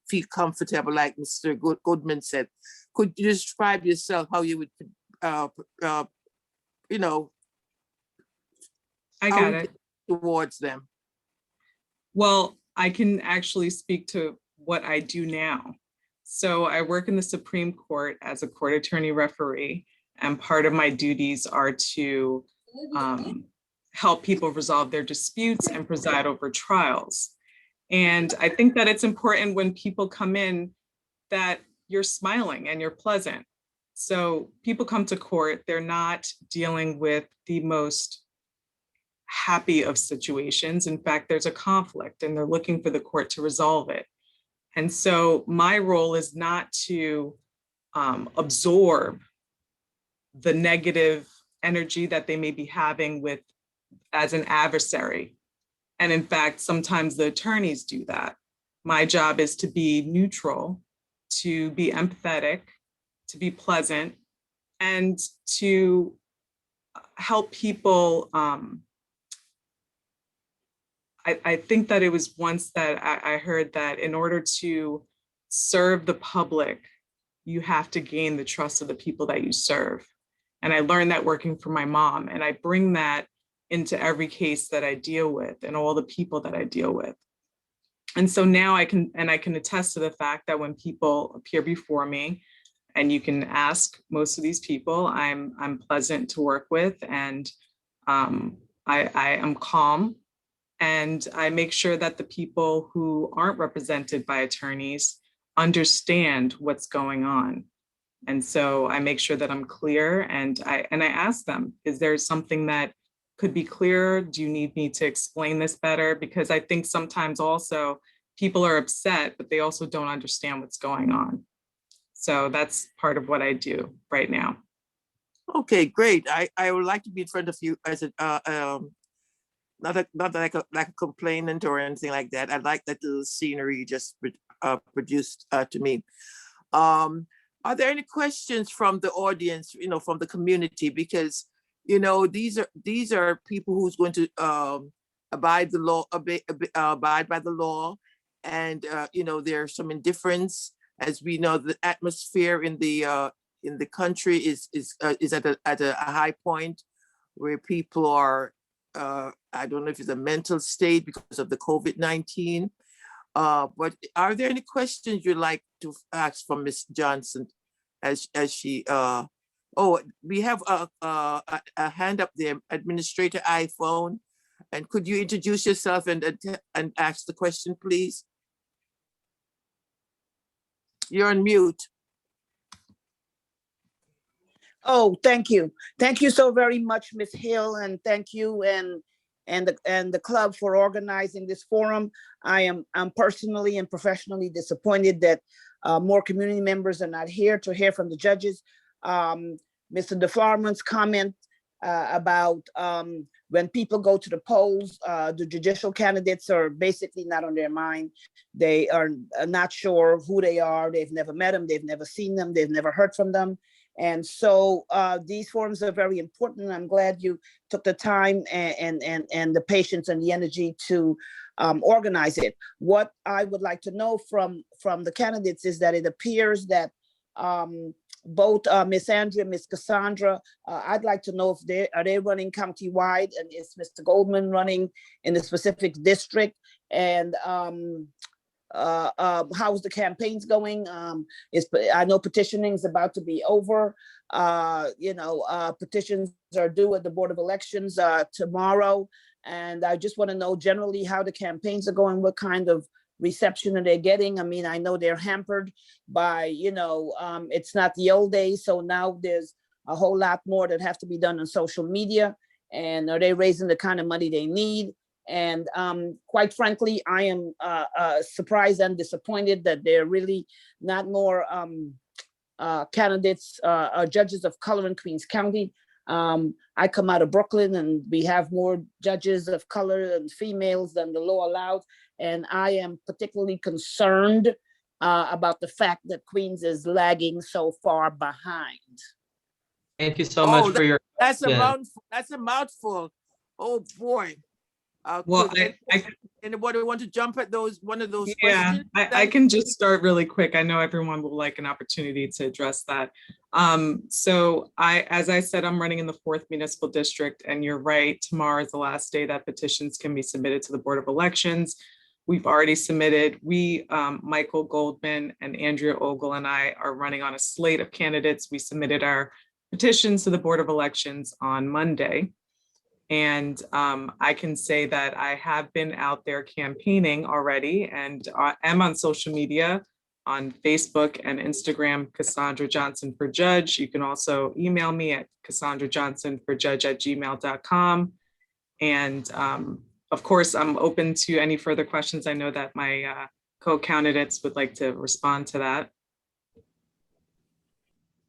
Feel comfortable, like Mr. Goodman said. Could you describe yourself how you would, I got it. Towards them? Well, I can actually speak to what I do now. So I work in the Supreme Court as a court attorney referee, and part of my duties are to help people resolve their disputes and preside over trials. And I think that it's important when people come in that you're smiling and you're pleasant. So people come to court, they're not dealing with the most happy of situations. In fact, there's a conflict and they're looking for the court to resolve it. And so my role is not to absorb the negative energy that they may be having with as an adversary. And in fact, sometimes the attorneys do that. My job is to be neutral, to be empathetic, to be pleasant, and to help people. I think that it was once that I heard that in order to serve the public, you have to gain the trust of the people that you serve. And I learned that working for my mom, and I bring that into every case that I deal with and all the people that I deal with. And so now I can attest to the fact that when people appear before me, and you can ask most of these people, I'm pleasant to work with, and I am calm, and I make sure that the people who aren't represented by attorneys understand what's going on. And so I make sure that I'm clear, and I ask them, is there something that could be clearer? Do you need me to explain this better? Because I think sometimes also people are upset, but they also don't understand what's going on. So that's part of what I do right now. Okay, great. I would like to be in front of you as a not like a complainant or anything like that. I like that little scenery you just produced to me. Are there any questions from the audience, from the community? Because, these are people who's going to abide by the law. And, there's some indifference. As we know, the atmosphere in the country is at a high point where people are, I don't know if it's a mental state because of the COVID-19. But are there any questions you'd like to ask from Ms. Johnson as she, we have a hand up there, Administrator iPhone. And could you introduce yourself and ask the question, please? You're on mute. Oh, thank you. Thank you so very much, Ms. Hill, and thank you and the club for organizing this forum. I'm personally and professionally disappointed that more community members are not here to hear from the judges. Mr. DeFlarman's comment about when people go to the polls, the judicial candidates are basically not on their mind. They are not sure who they are. They've never met them. They've never seen them. They've never heard from them. And so these forums are very important. I'm glad you took the time and the patience and the energy to organize it. What I would like to know from the candidates is that it appears that both Miss Andrea, Miss Cassandra, I'd like to know if are they running countywide, and is Mr. Goldman running in a specific district, and how's the campaigns going? I know petitioning is about to be over. Petitions are due at the Board of Elections tomorrow, and I just want to know generally how the campaigns are going, what kind of reception are they getting. I mean, I know they're hampered by, it's not the old days, so now there's a whole lot more that have to be done on social media, and are they raising the kind of money they need? And quite frankly, I am surprised and disappointed that there are really not more candidates, judges of color in Queens County. I come out of Brooklyn, and we have more judges of color and females than the law allows. And I am particularly concerned about the fact that Queens is lagging so far behind. Thank you so much for your. That's a mouthful. That's a mouthful. Oh boy. Well, anybody want to jump at one of those questions? I can just start really quick. I know everyone will like an opportunity to address that. So as I said, I'm running in the 4th Municipal District, and you're right, tomorrow is the last day that petitions can be submitted to the Board of Elections. We've already submitted. Michael Goldman and Andrea Ogle and I are running on a slate of candidates. We submitted our petitions to the Board of Elections on Monday. And I can say that I have been out there campaigning already, and am on social media on Facebook and Instagram, Cassandra Johnson for Judge. You can also email me at cassandrajohnsonforjudge@gmail.com. And of course, I'm open to any further questions. I know that my co-candidates would like to respond to that.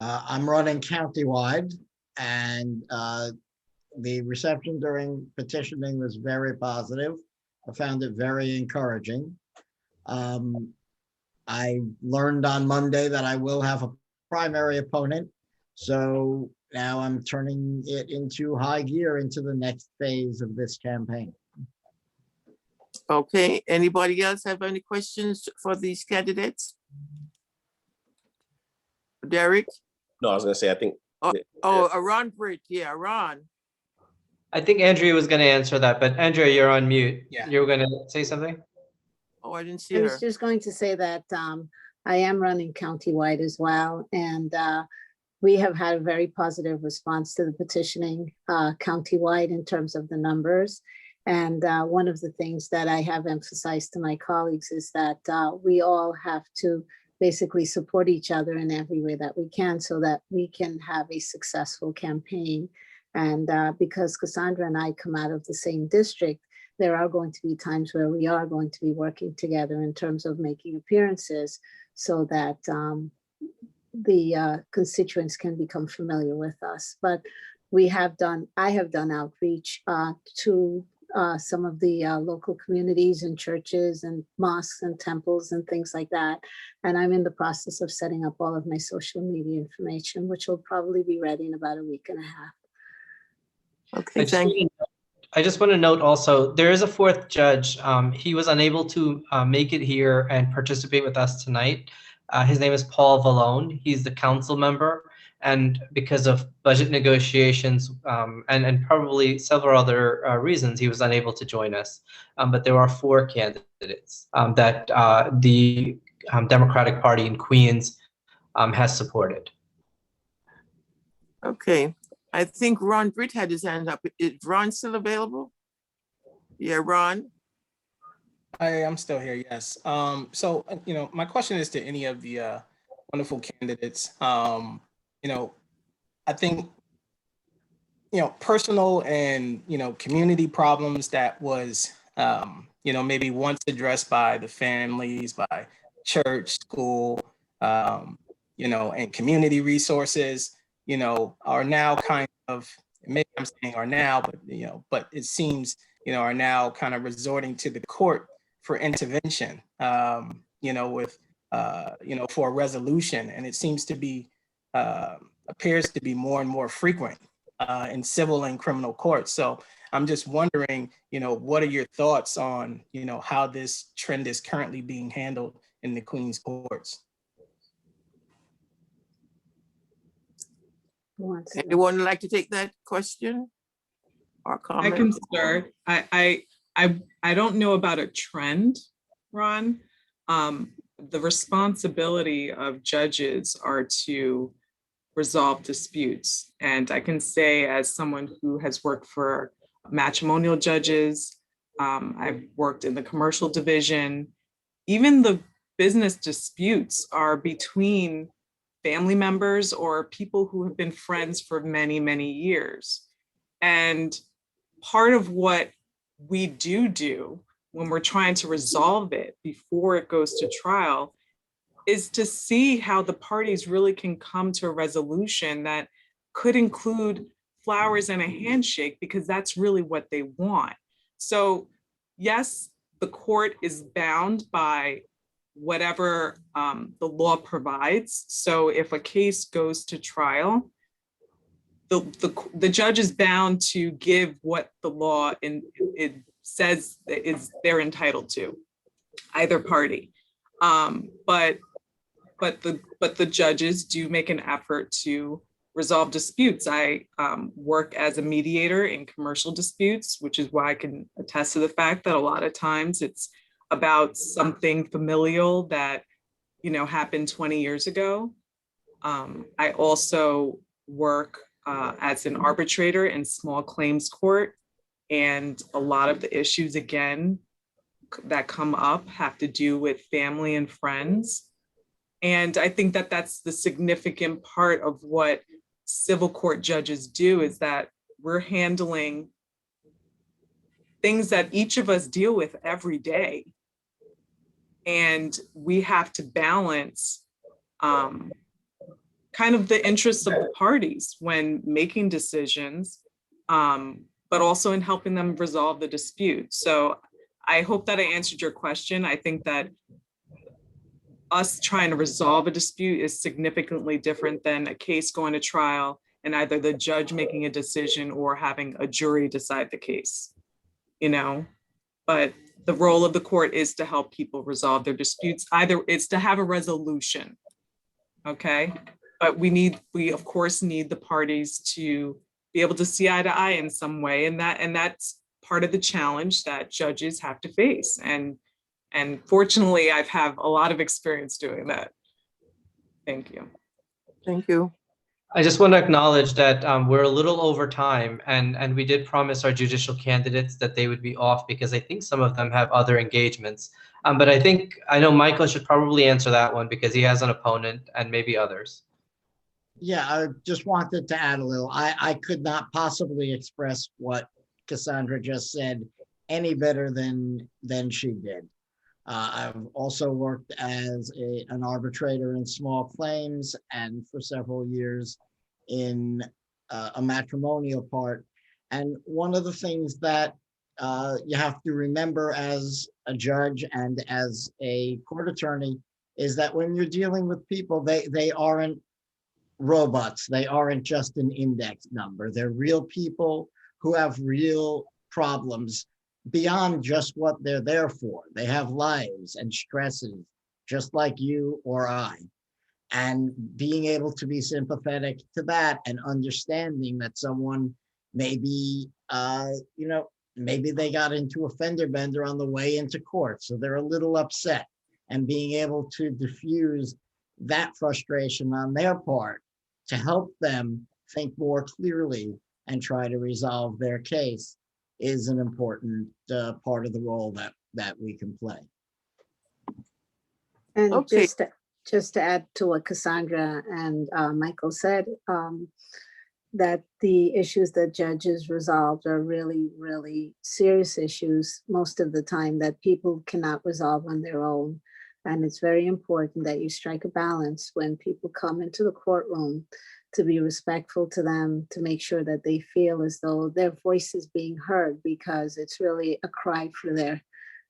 I'm running countywide, and the reception during petitioning was very positive. I found it very encouraging. I learned on Monday that I will have a primary opponent. So now I'm turning it into high gear into the next phase of this campaign. Okay, anybody else have any questions for these candidates? Derek? No, I was gonna say, I think Ron Britt, yeah, Ron. I think Andrea was going to answer that, but Andrea, you're on mute. Yeah. You were going to say something? Oh, I didn't see I her. was just going to say that I am running Countywide as well. And we have had a very positive response to the petitioning Countywide in terms of the numbers. And one of the things that I have emphasized to my colleagues is that we all have to basically support each other in every way that we can so that we can have a successful campaign. And because Cassandra and I come out of the same district, there are going to be times where we are going to be working together in terms of making appearances so that the constituents can become familiar with us. But I have done outreach to some of the local communities and churches and mosques and temples and things like that. And I'm in the process of setting up all of my social media information, which will probably be ready in about a week and a half. Okay, thank you. I just want to note also, there is a fourth judge. He was unable to make it here and participate with us tonight. His name is Paul Vallone. He's the council member. And because of budget negotiations and probably several other reasons, he was unable to join us. But there are 4 candidates that the Democratic Party in Queens has supported. Okay. I think Ron Britt had his hand up. Is Ron still available? Yeah, Ron. I'm still here, yes. So, my question is to any of the wonderful candidates. I think, personal and, community problems that was, maybe once addressed by the families, by church, school, and community resources, are now kind of, maybe I'm saying are now, but it seems, are now kind of resorting to the court for intervention, with, for a resolution. And it seems to be, appears to be more and more frequent in civil and criminal courts. So I'm just wondering, what are your thoughts on, how this trend is currently being handled in the Queens courts? Anyone like to take that question or comment? I can start. I don't know about a trend, Ron. The responsibility of judges are to resolve disputes. And I can say, as someone who has worked for matrimonial judges, I've worked in the commercial division, even the business disputes are between family members or people who have been friends for many, many years. And part of what we do when we're trying to resolve it before it goes to trial is to see how the parties really can come to a resolution that could include flowers and a handshake, because that's really what they want. So yes, the court is bound by whatever the law provides. So if a case goes to trial, the judge is bound to give what the law it says is they're entitled to, either party. But the judges do make an effort to resolve disputes. I work as a mediator in commercial disputes, which is why I can attest to the fact that a lot of times it's about something familial that happened 20 years ago. I also work as an arbitrator in small claims court, and a lot of the issues again that come up have to do with family and friends. And I think that that's the significant part of what civil court judges do, is that we're handling things that each of us deal with every day. And we have to balance kind of the interests of the parties when making decisions, but also in helping them resolve the dispute. So I hope that I answered your question. I think that us trying to resolve a dispute is significantly different than a case going to trial and either the judge making a decision or having a jury decide the case, But the role of the court is to help people resolve their disputes. Either it's to have a resolution, okay? But we of course need the parties to be able to see eye to eye in some way, and that's part of the challenge that judges have to face. And fortunately, I've had a lot of experience doing that. Thank you. Thank you. I just want to acknowledge that we're a little over time, and we did promise our judicial candidates that they would be off because I think some of them have other engagements. But I know Michael should probably answer that one because he has an opponent and maybe others. Yeah, I just wanted to add a little. I could not possibly express what Cassandra just said any better than she did. I've also worked as an arbitrator in small claims and for several years in a matrimonial part. And one of the things that you have to remember as a judge and as a court attorney is that when you're dealing with people, they aren't robots. They aren't just an index number. They're real people who have real problems beyond just what they're there for. They have lives and stresses, just like you or I. And being able to be sympathetic to that and understanding that someone maybe, maybe they got into a fender bender on the way into court, so they're a little upset, and being able to diffuse that frustration on their part to help them think more clearly and try to resolve their case is an important part of the role that we can play. And Okay. just to add to what Cassandra and Michael said, that the issues that judges resolved are really, really serious issues most of the time that people cannot resolve on their own. And it's very important that you strike a balance when people come into the courtroom, to be respectful to them, to make sure that they feel as though their voice is being heard, because it's really a cry for their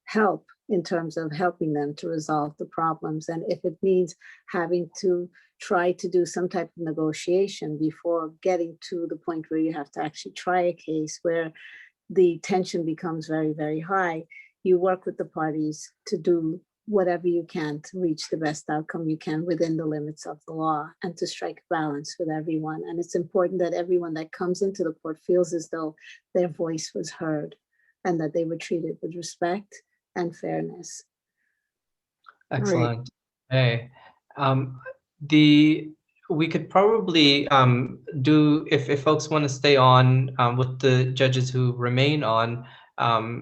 help in terms of helping them to resolve the problems. And if it means having to try to do some type of negotiation before getting to the point where you have to actually try a case where the tension becomes very, very high, you work with the parties to do whatever you can to reach the best outcome you can within the limits of the law, and to strike a balance with everyone. And it's important that everyone that comes into the court feels as though their voice was heard and that they were treated with respect and fairness. Excellent. Hey, we could probably do, if folks want to stay on with the judges who remain on,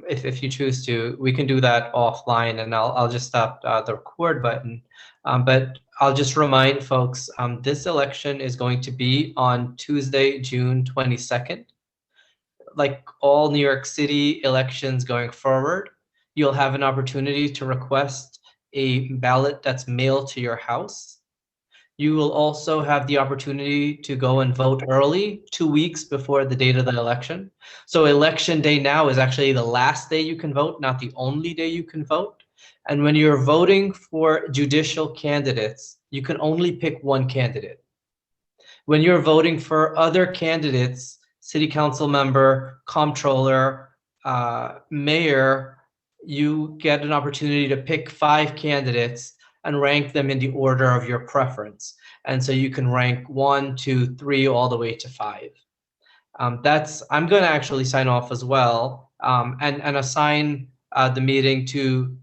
if you choose to, we can do that offline, and I'll just stop the record button. But I'll just remind folks, this election is going to be on Tuesday, June 22nd. Like all New York City elections going forward, you'll have an opportunity to request a ballot that's mailed to your house. You will also have the opportunity to go and vote early, 2 weeks before the date of the election. So election day now is actually the last day you can vote, not the only day you can vote. And when you're voting for judicial candidates, you can only pick one candidate. When you're voting for other candidates, city council member, comptroller, mayor, you get an opportunity to pick 5 candidates and rank them in the order of your preference. And so you can rank 1, 2, 3, all the way to 5. I'm going to actually sign off as well, and assign the meeting to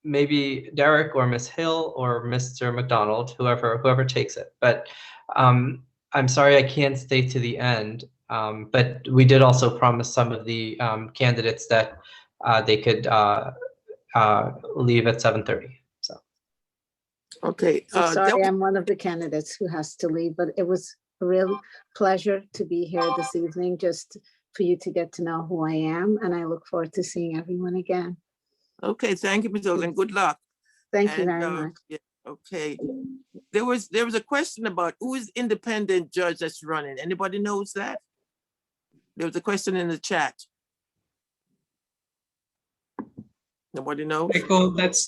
maybe Derek or Ms. Hill or Mr. McDonald, whoever takes it. But I'm sorry I can't stay to the end. But we did also promise some of the candidates that they could leave at 7:30. So. Okay. I'm sorry, I'm one of the candidates who has to leave, but it was a real pleasure to be here this evening, just for you to get to know who I am, and I look forward to seeing everyone again. Okay, thank you, Ms. Ogle, and good luck. Thank you very much. Yeah, okay. There was a question about who is independent judge that's running. Anybody knows that? There was a question in the chat. Nobody knows? Michael, that's